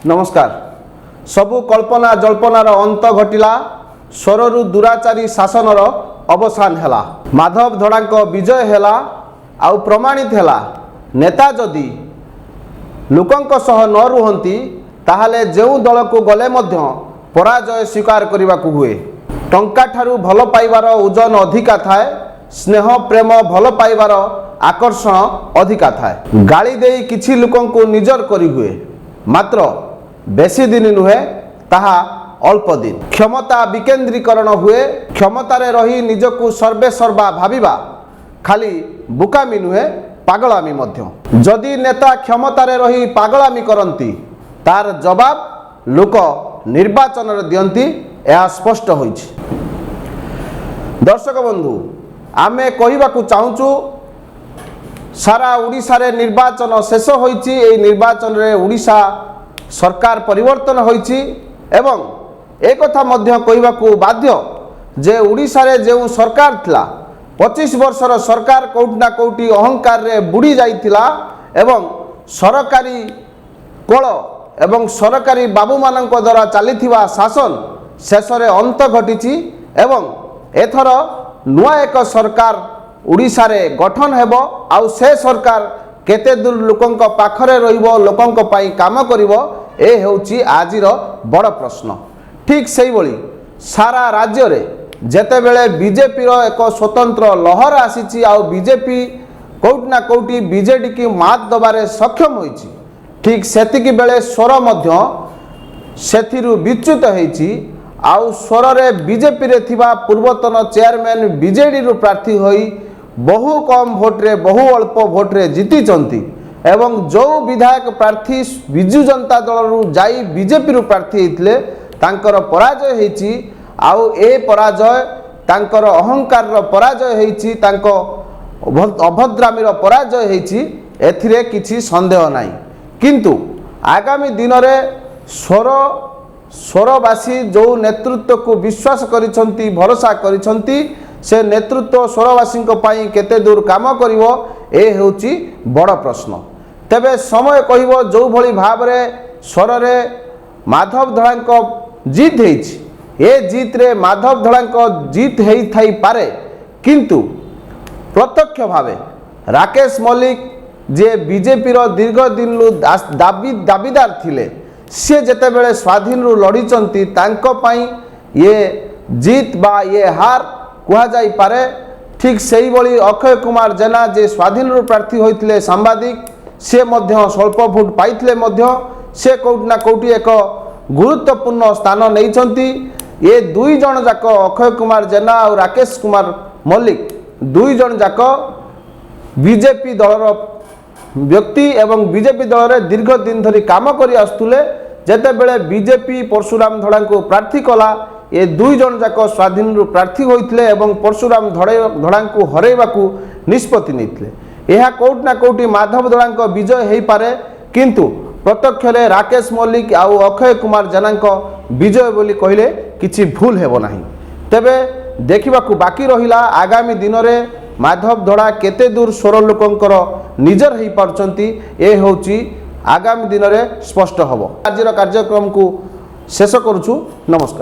नमस्कार। सबु कल्पना जल्पनार अंत घटिला, स्वररु दुराचारी शासनर अवसान हैला, माधव धड़ांक विजय हैला। आउ प्रमाणित हैला नेता जदि लोकंक सह न रुहंती ताहाले जेउ दल को गले मध्य पराजय स्वीकार करने को हुए। टंका ठारू भल पाइबार ओजन अधिका थाए, स्नेह प्रेम भल पाइबार आकर्षण अधिका थाए। गाली देई किछि लोकंकु निजर करी हुए, मात्र बेसी दिन नुहे ताहा अल्प दिन। क्षमता विकेंद्रीकरण हुए, क्षमतारे रही निजकु सर्वे सर्वा भाविबा खाली बुकामी नुहे पागलामी मध्य। जदि नेता क्षमतारे रही पागलामी करंती तार जवाब लोक निर्वाचन रे दियंती, यह स्पष्ट होइछि। दर्शक बंधु, आमे कहिबाकु चाहूचु सारा ओडिशा रे निर्वाचन शेष होइछि। एई निर्वाचन रे ओडिशा सरकार परिवर्तन होइछि एवं एक कथा मध्य कहिबाकु बाध्य जे ओडिशा रे जेउ सरकार थिला 25 वर्षर सरकार कोउटी ना कोउटी अहंकार रे बुड़ी जाइथिला एवं सरकारी कोल एवं सरकारी बाबू मानक द्वारा चलीथिबा शासन शेष रे अंत घटिछि एवं एथर नुआ एक सरकार ओडिशा रे गठन हेबो। आउ से सरकार केते दूर लोकंक पाखरे रहिबो, लोकंक पई काम करिवो, ए हेउची आजिर बड़ प्रश्न। ठीक सेही भली सारा राज्य रे जेते बेले बीजेपी रो एक स्वतंत्र लहर आसीची, आउ बीजेपी कोउटी ना कोउटी बीजेडी की मात दबारे सक्षम होइची, ठीक सेतिकी बेले स्वर मध्य सेथिरु विच्युत होइची। आउ स्वर रे बीजेपी रे थिबा पूर्वतन चेयरमैन बीजेडी रु प्रार्थी होई बहु कम भोट रे, बहु अल्प भोट रे जीति चंती एवं जो विधायक प्रार्थी बिजु जनता दल रु जाई बीजेपी रु प्रार्थी हेतिले तांकर पराजय हेची। आउ ए पराजय तांकर अहंकार रो पराजय हेची, तांको अभद्रामी रो पराजय हेची, एथिरे किछि संदेह नाही। किंतु आगामी दिन रे स्वरवासी जो नेतृत्व को विश्वास करिसंती, भरोसा करिसंती, से नेतृत्व स्वरवासी पई केते दूर काम करिवो, ए हेउची बड़ प्रश्न। तेबे समय कहिवो जो भली भाव रे स्वर रे माधव धड़ांक जीत हेछि, ए जीत रे माधव धड़ांक जीत हेई थाई पारे, किंतु प्रत्यक्ष भावे राकेश मल्लिक जे बीजेपी रो दीर्घ दिन लु दाबीदार थिले, से जेते बेले स्वाधीन रु लड़ीचंती तांको पई ये जीत बा ये हार कुहा जाई पारे। ठीक सेही भली अक्षय कुमार जेना जे स्वाधीन रु प्रार्थी होइथिले सांबादिक, से मध्य स्वल्प भोट पाइथिले मध्य से कोउटी ना कोउटी एक गुरुत्वपूर्ण स्थान नैचंती। ये दुई जन जाक अक्षय कुमार जेना और राकेश कुमार मल्लिक दुई जन जाक बीजेपी दलर व्यक्ति एवं बीजेपी दल रे दीर्घ दिन धरी काम करी आसुले। जेते बेले बीजेपी परशुराम धड़ा को प्रार्थी कला, ये दुई जन जाक स्वाधीन रु प्रार्थी होइथिले एवं परशुराम धड़ा को हरैबाकू निष्पत्ति नैथिले। यह कोउटी ना कोउटी माधव धड़ांक विजय हेई पारे, किंतु प्रत्यक्ष रे राकेश मल्लिक आउ अक्षय कुमार जेनांक विजय बोली कहिले किछि भूल हेबो नाही। तेबे देखिबाकू बाकी रहिला आगामी दिन रे माधव धड़ा केते दूर स्वर लोकंकर निजर हेई पारचंती, ए होउची आगामी दिन रे स्पष्ट हबो। आजिर कार्यक्रम को शेष करूछु। नमस्कार।